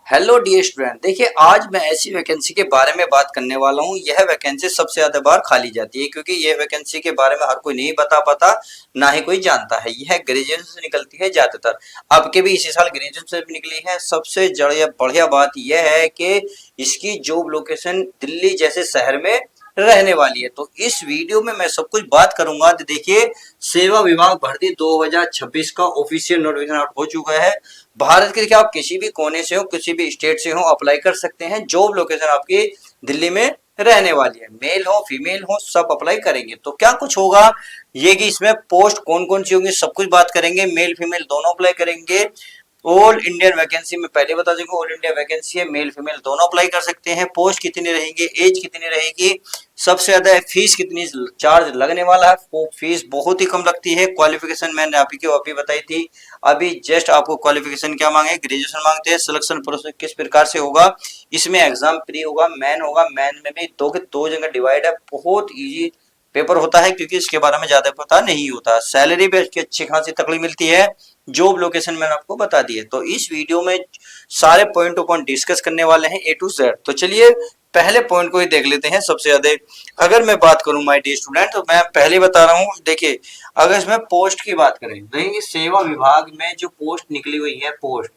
Hello dear student, देखिए आज मैं ऐसी वैकेंसी के बारे में बात करने वाला हूँ। यह वैकेंसी सबसे ज्यादा बार खाली जाती है क्योंकि यह वैकेंसी के बारे में हर कोई नहीं बता पाता, ना ही कोई जानता है। यह ग्रेजुएशन से निकलती है ज्यादातर। अब के भी इसी साल ग्रेजुएशन से भी निकली है। सबसे बढ़िया बात यह है कि इसकी जॉब लोकेशन दिल्ली जैसे शहर में रहने वाली है। तो इस वीडियो में मैं सब कुछ बात करूंगा। तो देखिए, सेवा विभाग भर्ती 2026 का ऑफिशियल नोटिफिकेशन आउट हो चुका है। भारत के, देखिए, आप किसी भी कोने से हो, किसी भी स्टेट से हो, अप्लाई कर सकते हैं। जॉब लोकेशन आपकी दिल्ली में रहने वाली है। मेल हो फीमेल हो सब अप्लाई करेंगे। तो क्या कुछ होगा ये कि इसमें पोस्ट कौन कौन सी होंगी सब कुछ बात करेंगे। मेल फीमेल दोनों अप्लाई करेंगे। ऑल इंडियन वैकेंसी में पहले बता देंगे, ऑल इंडिया वैकेंसी है, मेल फीमेल दोनों अप्लाई कर सकते हैं। पोस्ट कितनी रहेंगे, एज कितनी रहेगी, सबसे ज्यादा फीस कितनी चार्ज लगने वाला है। वो फीस बहुत ही कम लगती है। क्वालिफिकेशन मैंने अभी बताई थी। अभी जस्ट आपको क्वालिफिकेशन क्या मांगे, ग्रेजुएशन मांगते हैं। सिलेक्शन प्रोसेस किस प्रकार से होगा, इसमें एग्जाम प्री होगा, मैन होगा। मैन में भी दो जगह डिवाइड है। बहुत इजी पेपर होता है क्योंकि इसके बारे में ज्यादा पता नहीं होता। सैलरी भी अच्छी खासी तकड़ी मिलती है। जॉब लोकेशन मैंने आपको बता दी है। तो इस वीडियो में सारे पॉइंट टू पॉइंट डिस्कस करने वाले हैं, ए टू जेड। तो चलिए पहले पॉइंट को ही देख लेते हैं। सबसे ज्यादा अगर मैं बात करूं माय डियर स्टूडेंट, तो मैं पहले बता रहा हूं। देखिए, अगर इसमें पोस्ट की बात करें, देखिए सेवा विभाग में जो पोस्ट निकली हुई है, पोस्ट,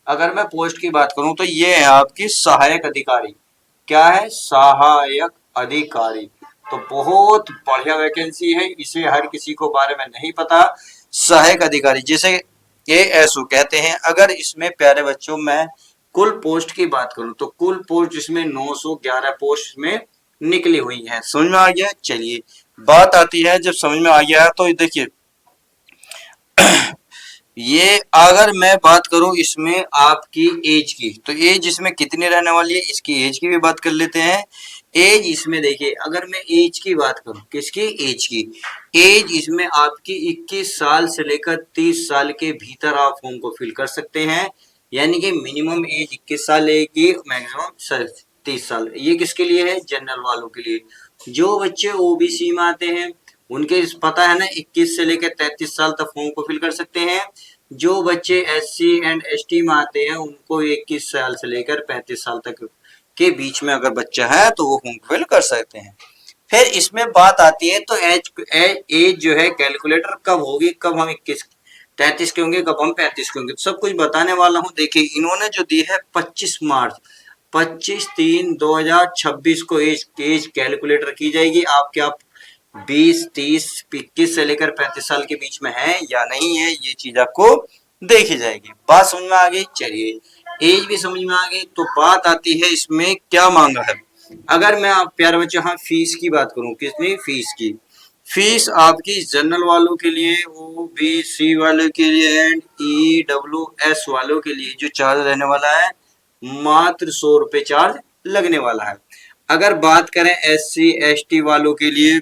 अगर मैं पोस्ट की बात करूं तो ये है आपकी सहायक अधिकारी। क्या है? सहायक अधिकारी। तो बहुत बढ़िया वैकेंसी है। इसे हर किसी को बारे में नहीं पता। सहायक अधिकारी जिसे एएसओ कहते हैं। अगर इसमें प्यारे बच्चों मैं कुल पोस्ट की बात करूं तो कुल पोस्ट इसमें 911 पोस्ट में निकली हुई है। समझ में आ गया? चलिए बात आती है, जब समझ में आ गया है तो देखिए ये अगर मैं बात करूं इसमें आपकी एज की, तो एज इसमें कितनी रहने वाली है, इसकी एज की भी बात कर लेते हैं। एज इसमें देखिए, अगर मैं एज की बात करूं, किसकी? एज की। एज इसमें आपकी 21 साल से लेकर 30 साल के भीतर आप फॉर्म को फिल कर सकते हैं। यानी कि मिनिमम एज 21 साल रहेगी, मैक्सिमम 30 साल। ये किसके लिए है? जनरल वालों के लिए। जो बच्चे ओबीसी में आते हैं उनके पता है ना, 21 से लेकर 33 साल तक फॉर्म को फिल कर सकते हैं। जो बच्चे एससी एंड एसटी में आते हैं उनको 21 साल से लेकर 35 साल तक के बीच में अगर बच्चा है तो वो फॉर्म फिल कर सकते हैं। फिर इसमें बात आती है तो एज जो है कैलकुलेटर कब होगी, कब हम 21 33 के होंगे, कब हम 35 के होंगे, सब कुछ बताने वाला हूँ। देखिए इन्होंने जो दी है 25 मार्च 25/3/2026 को एज कैलकुलेटर की जाएगी। आपके आप 20 30 21 से लेकर 35 साल के बीच में है या नहीं है, ये चीज आपको देखी जाएगी। बात समझ में आ गई? चलिए एज भी समझ में आ गई। तो बात आती है इसमें क्या मांगा है। अगर मैं आप प्यारे बच्चे, हाँ, फीस की बात करूं, कितनी फीस की? फीस आपकी जनरल वालों के लिए, ओबीसी वालों के लिए एंड ईडब्ल्यूएस वालों के लिए जो चार्ज रहने वाला है, मात्र 100 रुपए चार्ज लगने वाला है। अगर बात करें एससी एसटी वालों के लिए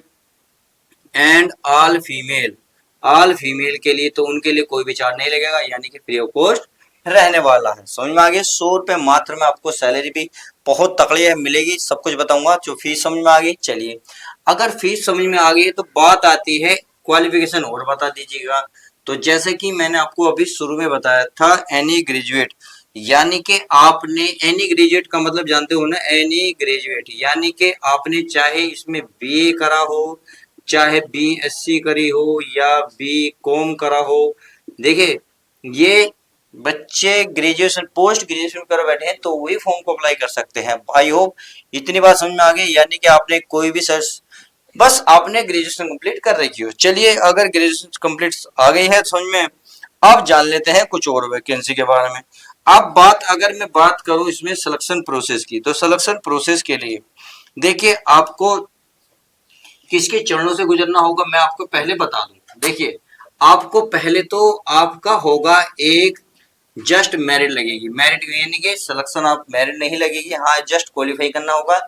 एंड ऑल फीमेल के लिए, तो उनके लिए कोई भी चार्ज नहीं लगेगा, यानी कि फ्री ऑफ कॉस्ट रहने वाला है। समझ में आ गया? 100 रुपए मात्र में आपको सैलरी भी बहुत तकड़ी है मिलेगी। सब कुछ बताऊंगा। जो फीस समझ में आ गई। चलिए अगर फीस समझ में आ गई तो बात आती है क्वालिफिकेशन, और बता दीजिएगा। तो जैसे कि मैंने आपको अभी शुरू में बताया था, एनी ग्रेजुएट, यानी कि आपने एनी ग्रेजुएट का मतलब जानते हो ना, एनी ग्रेजुएट यानी कि आपने चाहे इसमें बीए करा हो, चाहे बीएससी करी हो या बीकॉम करा हो। देखिए ये बच्चे ग्रेजुएशन पोस्ट ग्रेजुएशन कर बैठे हैं तो वही फॉर्म को अप्लाई कर सकते हैं। आई होप इतनी बात समझ में आ गई। यानी कि आपने कोई भी सर्च, बस आपने ग्रेजुएशन कंप्लीट कर रखी हो। चलिए अगर ग्रेजुएशन कंप्लीट आ गई है समझ में, अब जान लेते हैं कुछ और वैकेंसी के बारे में। अब बात, अगर मैं बात करूं इसमें सिलेक्शन प्रोसेस की, तो सिलेक्शन प्रोसेस के लिए देखिए आपको किसके चरणों से गुजरना होगा मैं आपको पहले बता दूं। देखिए आपको पहले तो आपका होगा एक जस्ट मेरिट लगेगी। मेरिट यानी कि सिलेक्शन आप मेरिट नहीं लगेगी, हाँ जस्ट क्वालिफाई करना होगा।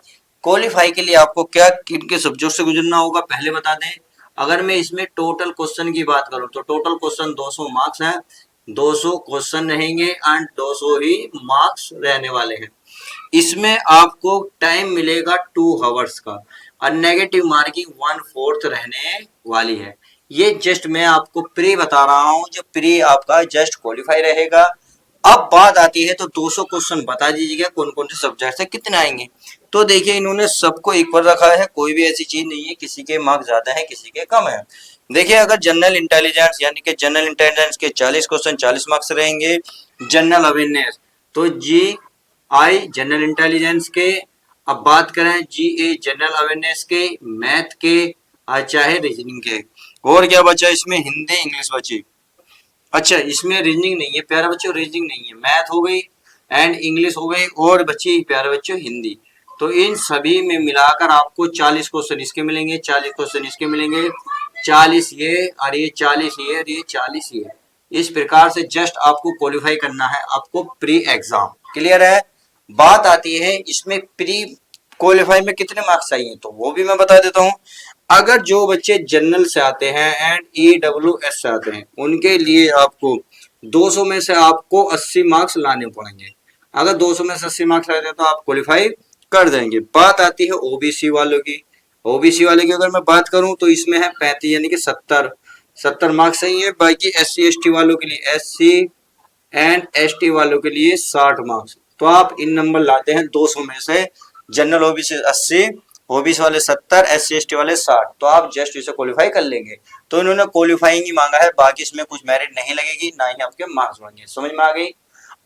क्वालिफाई के लिए आपको क्या किनके सब्जेक्ट से गुजरना होगा पहले बता दें। अगर मैं इसमें टोटल क्वेश्चन की बात करूं तो टोटल क्वेश्चन 200 मार्क्स हैं। 200 क्वेश्चन रहेंगे एंड 200 ही मार्क्स रहने वाले हैं। इसमें आपको टाइम मिलेगा 2 आवर्स का और नेगेटिव मार्किंग 1/4 रहने वाली है। ये जस्ट मैं आपको प्री बता रहा हूँ। जो प्री आपका जस्ट क्वालिफाई रहेगा, अब बात आती है तो 200 क्वेश्चन बता दीजिएगा कौन कौन से सब्जेक्ट से कितने आएंगे। तो देखिए इन्होंने सबको इक्वल रखा है, कोई भी ऐसी चीज नहीं है किसी के मार्क्स ज्यादा है किसी के कम है। देखिए अगर जनरल इंटेलिजेंस यानी कि जनरल इंटेलिजेंस के 40 क्वेश्चन 40 मार्क्स रहेंगे। जनरल अवेयरनेस तो जी आई जनरल इंटेलिजेंस के, अब बात करें जी ए जनरल अवेयरनेस के, मैथ के, चाहे रीजनिंग के, और क्या बचा इसमें, हिंदी इंग्लिश बची। अच्छा इसमें रीजनिंग नहीं है प्यारे बच्चों, रीजनिंग नहीं है, मैथ हो गई एंड इंग्लिश हो गई और बची प्यारे बच्चों हिंदी। तो इन सभी में मिलाकर आपको 40 क्वेश्चन इसके मिलेंगे, 40 क्वेश्चन इसके मिलेंगे, 40 ये और ये 40 ये और ये 40 ये। इस प्रकार से जस्ट आपको क्वालिफाई करना है आपको प्री एग्जाम। क्लियर है। बात आती है इसमें प्री क्वालिफाई में कितने मार्क्स चाहिए तो वो भी मैं बता देता हूँ। अगर जो बच्चे जनरल से आते हैं एंड EWS से आते हैं उनके लिए आपको 200 में से आपको 80 मार्क्स लाने पड़ेंगे। अगर 200 में से 80 मार्क्स आते हैं तो आप क्वालिफाई कर देंगे। बात आती है ओबीसी वालों की। ओबीसी वाले की अगर मैं बात करूं तो इसमें है 35 यानी कि 70 मार्क्स सही है। बाकी SC ST वालों के लिए, SC एंड ST वालों के लिए 60 मार्क्स। तो आप इन नंबर लाते हैं 200 में से, जनरल ओबीसी 80, ओबीसी वाले 70, SC ST वाले 60, तो आप जस्ट इसे क्वालिफाई कर लेंगे। तो इन्होंने क्वालिफाइंग ही मांगा है, बाकी इसमें कुछ मेरिट नहीं लगेगी ना ही आपके मार्क्स होंगे। समझ में आ गई।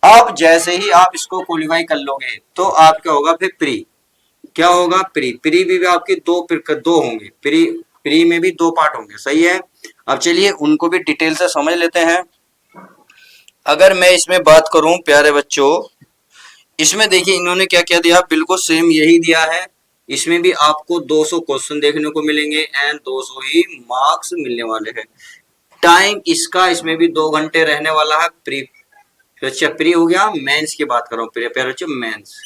अब जैसे ही आप इसको क्वालिफाई कर लोगे तो आप क्या होगा फिर प्री, क्या होगा प्री, प्री भी आपके दो होंगे, प्री में भी 2 पार्ट होंगे। सही है। अब चलिए उनको भी डिटेल से समझ लेते हैं। अगर मैं इसमें बात करूं प्यारे बच्चों, इसमें देखिए इन्होंने क्या क्या दिया, बिल्कुल सेम यही दिया है। इसमें भी आपको 200 क्वेश्चन देखने को मिलेंगे एंड 200 ही मार्क्स मिलने वाले हैं। टाइम इसका इसमें भी 2 घंटे रहने वाला है। प्री, अच्छा प्री हो गया। मेंस की बात कर रहा हूँ प्यारे बच्चों, मेंस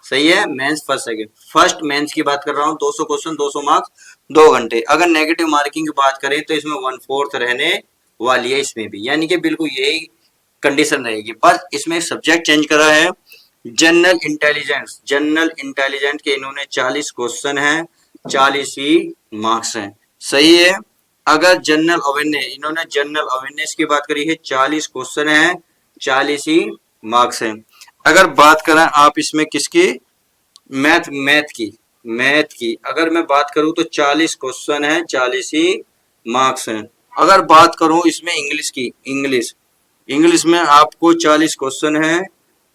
सही है। Mains first second, first mains की बात कर रहा हूँ। 200 क्वेश्चन 200 मार्क्स 2 घंटे। अगर नेगेटिव मार्किंग की बात करें तो इसमें 1/4 रहने वाली है इसमें भी, यानी कि बिल्कुल यही कंडीशन रहेगी। बस इसमें सब्जेक्ट चेंज करा है। जनरल इंटेलिजेंस, जनरल इंटेलिजेंस के इन्होंने 40 क्वेश्चन है, 40 ही मार्क्स हैं। सही है। अगर जनरल अवेयरनेस, इन्होंने जनरल अवेयरनेस की बात करी है, 40 क्वेश्चन है, 40 ही मार्क्स हैं। अगर बात करें आप इसमें किसकी, मैथ की अगर मैं बात करूं तो 40 क्वेश्चन है, 40 ही मार्क्स हैं। अगर बात करूं इसमें इंग्लिश की, इंग्लिश में आपको 40 क्वेश्चन है,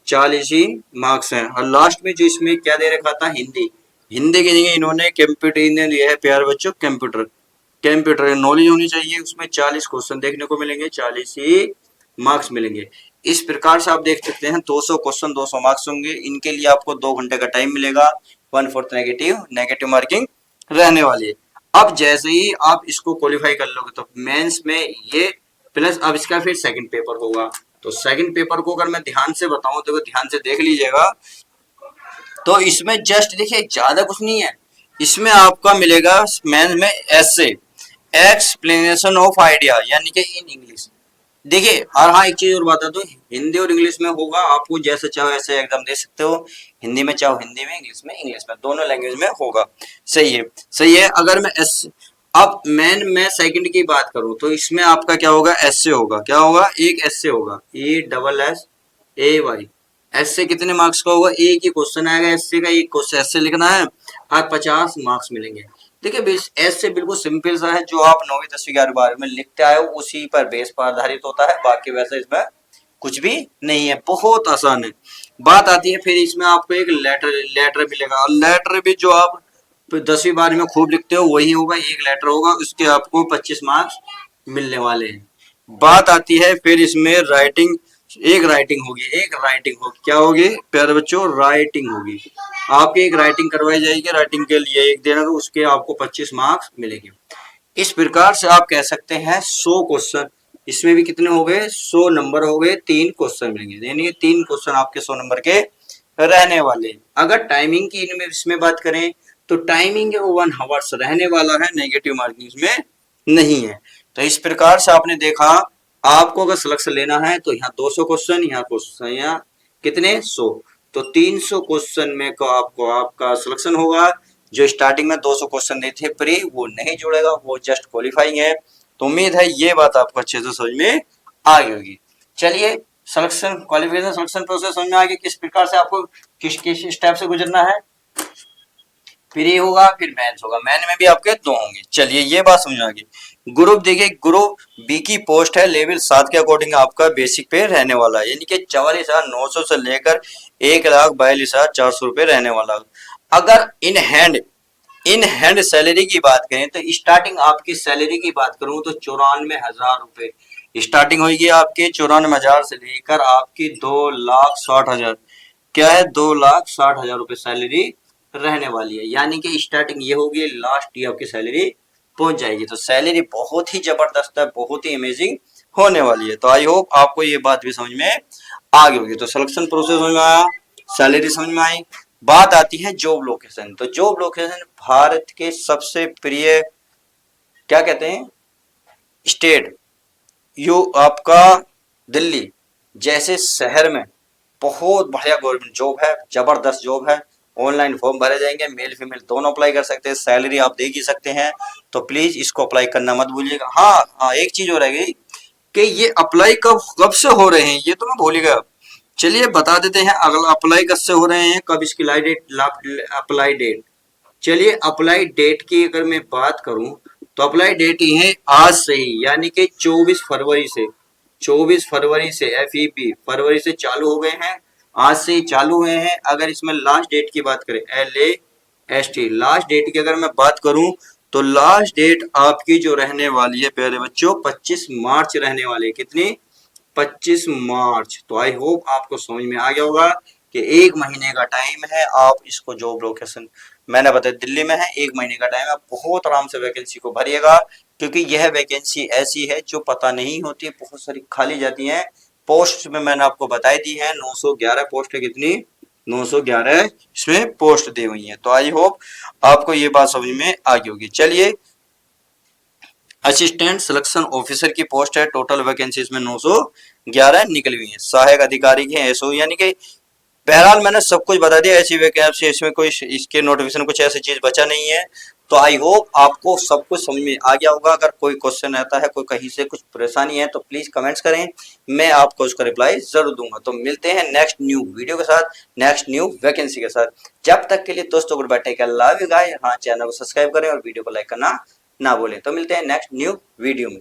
40 ही मार्क्स हैं। और लास्ट में जो इसमें क्या दे रखा था, हिंदी के लिए इन्होंने कंप्यूटर ने लिया है प्यारे बच्चों, कंप्यूटर नॉलेज होनी चाहिए। उसमें 40 क्वेश्चन देखने को मिलेंगे, 40 ही मार्क्स मिलेंगे। इस प्रकार से आप देख सकते हैं 200 क्वेश्चन 200 मार्क्स होंगे। इनके लिए आपको 2 घंटे का टाइम मिलेगा। 1/4 नेगेटिव मार्किंग रहने वाली है। अब जैसे ही आप इसको क्वालिफाई कर लोगे तो मेंस में ये प्लस अब इसका फिर सेकंड पेपर होगा। तो सेकंड पेपर को अगर मैं ध्यान से बताऊं तो ध्यान से देख लीजिएगा। तो इसमें जस्ट देखिए ज्यादा कुछ नहीं है। इसमें आपका मिलेगा मेंस में ऐसे एक्सप्लेनेशन ऑफ आइडिया यानी कि इन इंग्लिश। देखिए और हाँ एक चीज और बता दूं, हिंदी और इंग्लिश में होगा, आपको जैसे चाहो ऐसे एग्जाम दे सकते हो। हिंदी में चाहो हिंदी में, इंग्लिश में, दोनों लैंग्वेज में होगा। सही है, सही है। अगर मैं अब मैं सेकंड की बात करूं तो इसमें आपका क्या होगा, एसए होगा। क्या होगा, एक एसए होगा, ESSAY। एसए कितने मार्क्स का होगा, एक ही क्वेश्चन आएगा एसए का, एक क्वेश्चन एसए लिखना है और 50 मार्क्स मिलेंगे। देखिए ऐसे बिल्कुल सिंपल सा है, जो आप 9वीं 10वीं 11वीं 12वीं में लिखते आए हो उसी पर बेस पर आधारित होता है। बाकी वैसे इसमें कुछ भी नहीं है, बहुत आसान है। बात आती है फिर इसमें आपको एक लेटर मिलेगा, और लेटर भी जो आप 10वीं 12वीं में खूब लिखते हो वही होगा, एक लेटर होगा, उसके आपको 25 मार्क्स मिलने वाले हैं। बात आती है फिर इसमें राइटिंग, एक राइटिंग होगी, क्या होगी प्यारे बच्चों, राइटिंग होगी। आपकी एक राइटिंग करवाई जाएगी, राइटिंग के लिए एक देना, तो उसके आपको 25 मार्क्स मिलेंगे। इस प्रकार से आप कह सकते हैं 100 क्वेश्चन, इसमें भी कितने हो गए, 100 नंबर हो गए, 3 क्वेश्चन मिलेंगे, यानी 3 क्वेश्चन आपके 100 नंबर के रहने वाले। अगर टाइमिंग की इसमें बात करें तो टाइमिंग 1 आवर्स रहने वाला है, नेगेटिव मार्किंग इसमें नहीं है। तो इस प्रकार से आपने देखा, आपको अगर सिलेक्शन लेना है तो यहाँ 200 क्वेश्चन, यहाँ क्वेश्चन, यहाँ कितने 100, तो 300 क्वेश्चन में को आपको आपका सिलेक्शन होगा। जो स्टार्टिंग में 200 क्वेश्चन देते थे प्री, वो नहीं जुड़ेगा, वो जस्ट क्वालिफाइंग है। तो उम्मीद है ये बात आपको अच्छे से समझ में आ गई होगी। चलिए सिलेक्शन क्वालिफिकेशन सिलेक्शन प्रोसेस समझ में आ गया, किस प्रकार से आपको किस किस स्टेप से गुजरना है। प्री होगा फिर मेंस होगा, मेन में भी आपके 2 होंगे। चलिए ये बात समझ में आ गई। ग्रुप देखिए, ग्रुप बी की पोस्ट है लेवल 7 के अकॉर्डिंग आपका बेसिक पे रहने वाला है, यानी कि 44,900 से लेकर 1,42,400 रुपए रहने वाला। अगर इन हैंड सैलरी की बात करें तो स्टार्टिंग आपकी सैलरी की बात करूं तो 94,000 रुपए स्टार्टिंग होगी आपके। 94,000 से लेकर आपकी 2,60,000, क्या है 2,60,000 रुपए सैलरी रहने वाली है, यानी कि स्टार्टिंग ये होगी, लास्ट ये आपकी सैलरी पहुंच जाएगी। तो सैलरी बहुत ही जबरदस्त है, बहुत ही अमेजिंग होने वाली है। तो आई होप आपको ये बात भी समझ में आ गई होगी। तो सिलेक्शन प्रोसेस समझ में आया, सैलरी समझ में आई। बात आती है जॉब लोकेशन। तो जॉब लोकेशन भारत के सबसे प्रिय क्या कहते हैं स्टेट, यू आपका दिल्ली जैसे शहर में बहुत बढ़िया गवर्नमेंट जॉब है, जबरदस्त जॉब है। ऑनलाइन फॉर्म भरे जाएंगे, मेल फीमेल दोनों अप्लाई कर सकते हैं, सैलरी आप देख ही सकते हैं। तो प्लीज इसको अप्लाई करना मत भूलिएगा। हाँ, एक चीज हो रह गई कि ये अप्लाई कब से हो रहे हैं, ये तो मैं भूल ही गया। चलिए बता देते हैं, अगला अप्लाई कब से हो रहे हैं, कब इसकी अप्लाई डेट। चलिए अप्लाई डेट की अगर मैं बात करूं तो अप्लाई डेट ही है आज से ही, यानी कि 24 फरवरी से। 24 फरवरी से FEB फरवरी से चालू हो गए हैं, आज से ही चालू हुए हैं। अगर इसमें लास्ट डेट की बात करें, LAST लास्ट डेट की अगर मैं बात करूं तो लास्ट डेट आपकी जो रहने वाली है प्यारे बच्चों 25 मार्च रहने वाली है। कितनी? 25 मार्च। तो आई होप आपको समझ में आ गया होगा कि 1 महीने का टाइम है। आप इसको जॉब लोकेशन मैंने बताया दिल्ली में है, 1 महीने का टाइम है। आप बहुत आराम से वैकेंसी को भरिएगा, क्योंकि यह वैकेंसी ऐसी है जो पता नहीं होती, बहुत सारी खाली जाती हैं। पोस्ट में मैंने आपको बताई दी है, 911 पोस्ट है। कितनी? 911 इसमें पोस्ट दी हुई है। तो आई होप आपको ये बात समझ में आ गई होगी। चलिए असिस्टेंट सिलेक्शन ऑफिसर की पोस्ट है, टोटल वैकेंसी इसमें 911 निकली हुई है। सहायक अधिकारी के SO, यानी कि बहरहाल मैंने सब कुछ बता दिया। ऐसी वैकेंसी इसमें कोई इसके नोटिफिकेशन कुछ ऐसी चीज बचा नहीं है। तो आई होप आपको सब कुछ समझ में आ गया होगा। अगर कोई क्वेश्चन आता है, कोई कहीं से कुछ परेशानी है, तो प्लीज कमेंट्स करें, मैं आपको उसका रिप्लाई जरूर दूंगा। तो मिलते हैं नेक्स्ट न्यू वीडियो के साथ, नेक्स्ट न्यू वैकेंसी के साथ। जब तक के लिए दोस्तों good bye, take care, love you guys. हाँ, चैनल को सब्सक्राइब करें और वीडियो को लाइक करना ना भूलें। तो मिलते हैं नेक्स्ट न्यू वीडियो में।